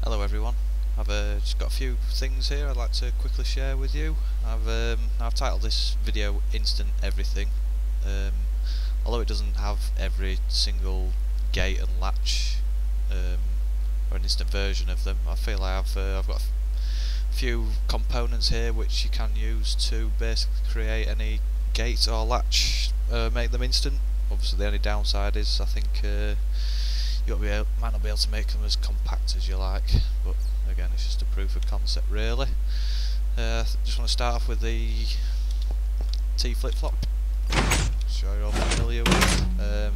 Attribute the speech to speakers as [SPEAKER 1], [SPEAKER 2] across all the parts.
[SPEAKER 1] Hello everyone. I've just got a few things here I'd like to quickly share with you. I've titled this video Instant Everything. Although it doesn't have every single gate and latch or an instant version of them, I feel I've got a few components here which you can use to basically create any gate or latch, make them instant. Obviously the only downside is I think might not be able to make them as compact as you like, but again it's just a proof of concept really. Just want to start off with the T flip-flop, sure you're all familiar with. I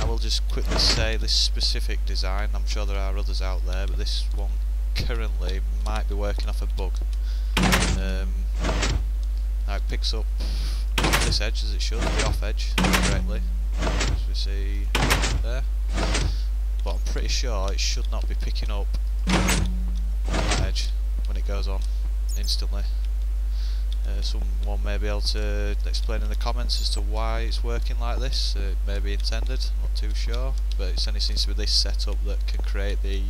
[SPEAKER 1] will just quickly say this specific design, I'm sure there are others out there, but this one currently might be working off a bug. Now it picks up this edge as it should, the off edge, correctly, as we see there, but I'm pretty sure it should not be picking up that edge when it goes on instantly. Someone may be able to explain in the comments as to why it's working like this. It may be intended, I'm not too sure, but it certainly seems to be this setup that can create the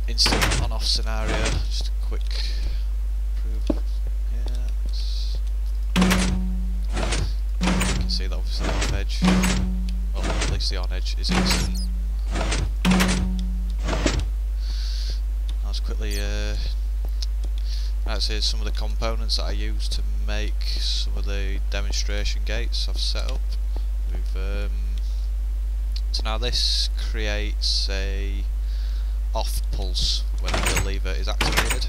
[SPEAKER 1] instant on-off scenario. Just a quick proof. You can see that obviously the off edge, well at least the on edge, is instant. I'll just quickly so here's some of the components that I use to make some of the demonstration gates I've set up. So now this creates a off pulse whenever the lever is activated.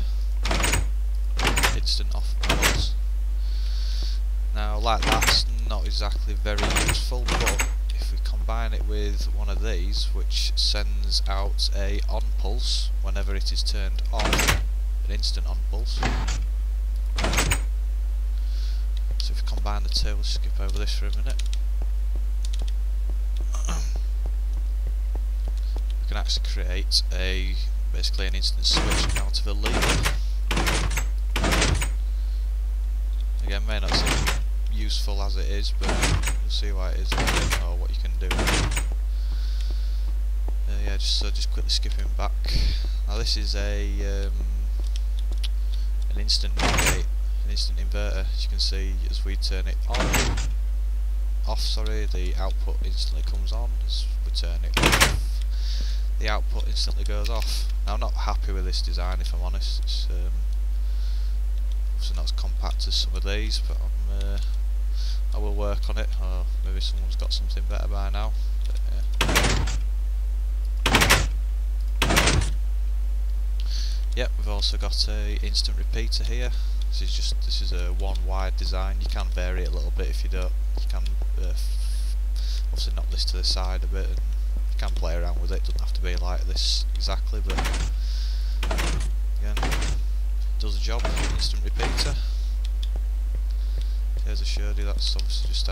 [SPEAKER 1] Instant off pulse. Now like that's not exactly very useful, but if we combine it with one of these which sends out a on pulse whenever it is turned off, an instant on pulse. So if we combine the two, we'll skip over this for a minute. We can actually create basically an instant switch out of a lever. Again, may not seem useful as it is, but you'll see why it is or what you can do. Yeah, just quickly skipping back. Now this is an instant gate, an instant inverter. As you can see, as we turn it off, the output instantly comes on. As we turn it off, the output instantly goes off. Now I'm not happy with this design, if I'm honest. It's obviously not as compact as some of these, but I will work on it. Or maybe someone's got something better by now. But, yeah. Yep, we've also got a instant repeater here. This is a one wide design. You can vary it a little bit if you don't. You can obviously knock this to the side a bit, and you can play around with it. It doesn't have to be like this exactly, but again, it does the job. Instant repeater. As I showed you, that's obviously just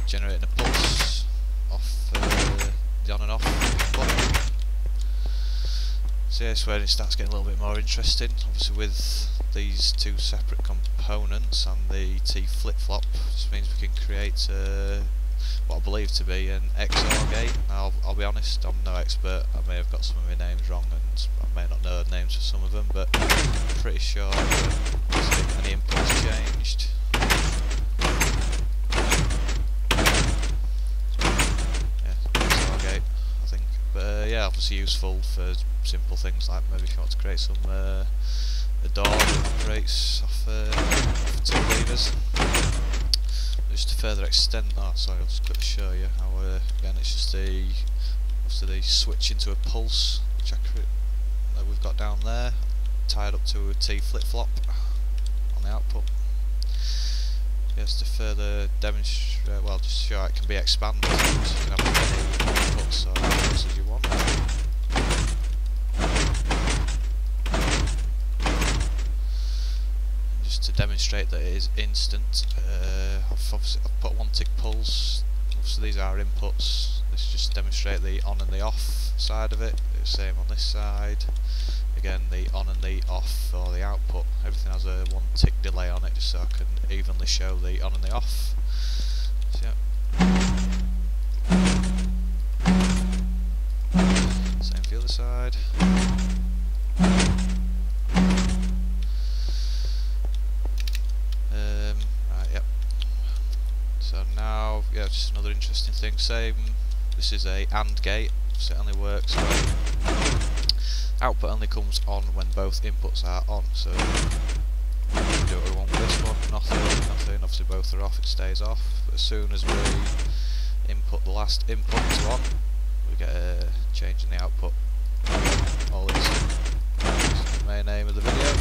[SPEAKER 1] generating a pulse off the on and off button. So yeah, it's where it starts getting a little bit more interesting. Obviously with these two separate components and the T flip-flop, this means we can create what I believe to be an XOR gate. Now I'll be honest, I'm no expert, I may have got some of my names wrong and I may not know the names for some of them, but I'm pretty sure any inputs changed. Yeah, XOR gate I think, but yeah, obviously useful for simple things like maybe if you want to create some a door that operates off two levers. Just to further extend that, sorry, I'll just quickly show you how again it's just obviously the switch into a pulse which that we've got down there, tied up to a T flip-flop on the output. Just to further demonstrate, well, just show how it can be expanded, so you can have as many inputs or outputs as you want. To demonstrate that it is instant, I've put one tick pulse. Obviously these are inputs. Let's just demonstrate the on and the off side of it. It's the same on this side. Again, the on and the off or the output. Everything has a one tick delay on it, just so I can evenly show the on and the off. So, yeah. Same for the other side. Right, yep. So now, yeah, just another interesting thing. Same. This is a AND gate, so it only works when output only comes on when both inputs are on. So we do what we want with this one. Nothing. Obviously both are off. It stays off. But as soon as we input the last input to on, we get a change in the output. All this is the main aim of the video.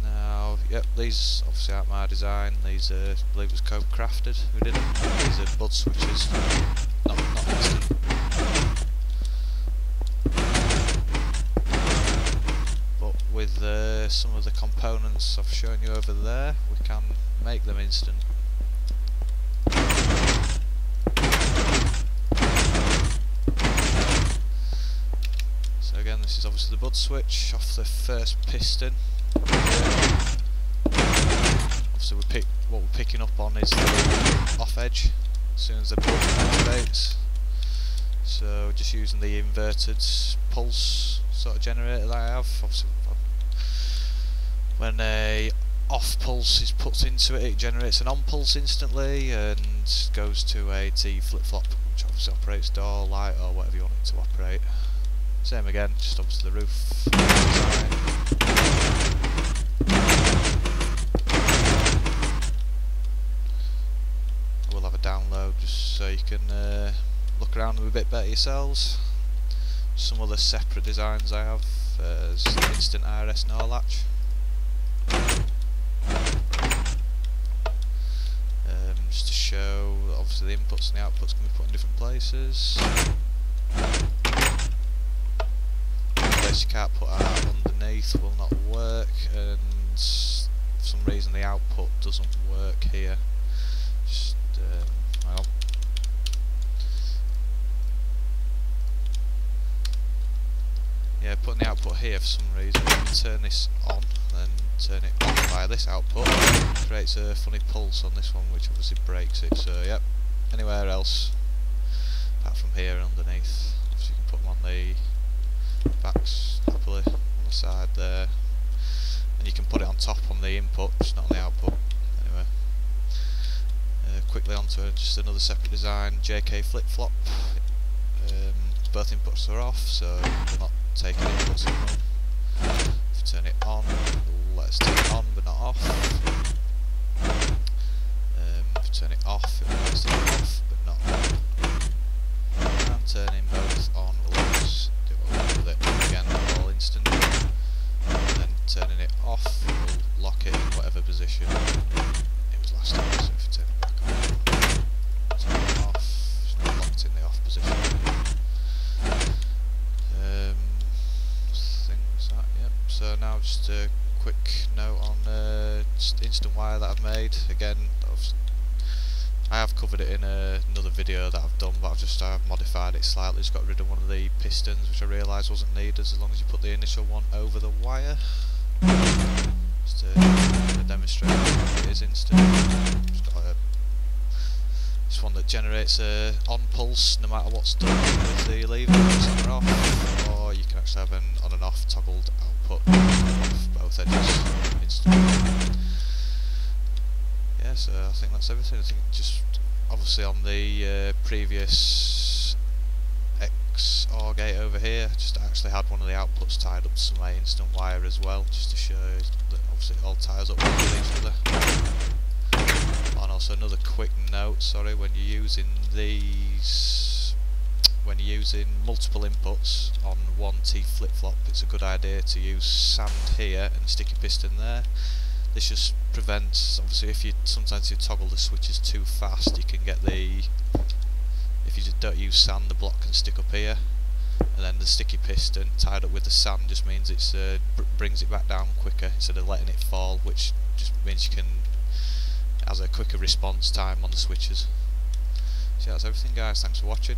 [SPEAKER 1] Now, yep, these obviously aren't my design. These I believe was code crafted. Who did them? These are bud switches, not instant. But with some of the components I've shown you over there, we can make them instant. So again, this is obviously the bud switch off the first piston. Obviously what we're picking up on is the off edge as soon as the bud activates. So just using the inverted pulse sort of generator that I have. Obviously when a off pulse is put into it, it generates an on pulse instantly and goes to a T flip-flop, which obviously operates door, light or whatever you want it to operate. Same again, just obviously the roof design. We'll have a download just so you can look around them a bit better yourselves. Some other separate designs I have, there's instant IRS NOR latch. Just to show that obviously the inputs and the outputs can be put in different places. You can't put out underneath will not work, and for some reason the output doesn't work here. Just hang on. Yeah, putting the output here for some reason. When you turn this on and turn it off via this output, it creates a funny pulse on this one, which obviously breaks it. So yep, anywhere else apart from here and underneath, obviously you can put them on the backs happily on the side there, and you can put it on top on the input, just not on the output. Anyway, quickly onto just another separate design, JK flip-flop. Both inputs are off, so we're not taking inputs in them. If you turn it on, let us turn it on but not off. If you turn it off, it will let us turn it off but not on. And turning both on will let us do what we want with it. Again, all instant. And then turning it off will lock it in whatever position it was last time. So if you turn it back on, turn it off, it's now locked in the off position. Things that, yep. So now just a quick note on just instant wire that I've made. Again, I have covered it in another video that I've done, but I've modified it slightly. Just got rid of one of the pistons, which I realised wasn't needed, as long as you put the initial one over the wire. Just to demonstrate it is instant. Just got this one that generates a on pulse no matter what's done with the lever, on or off, or you can actually have an on and off toggled output off both edges instantly. Yeah, so I think that's everything. I think just obviously on the previous XOR gate over here, just actually had one of the outputs tied up to my instant wire as well, just to show that obviously it all ties up with each other. And also another quick note, sorry, when you're using these, when you're using multiple inputs on one T flip-flop, it's a good idea to use sand here and sticky piston there. This just prevents, obviously if you sometimes you toggle the switches too fast, you can get the, if you just don't use sand, the block can stick up here, and then the sticky piston tied up with the sand just means it's brings it back down quicker instead of letting it fall, which just means you can, has a quicker response time on the switches. So yeah, that's everything guys, thanks for watching.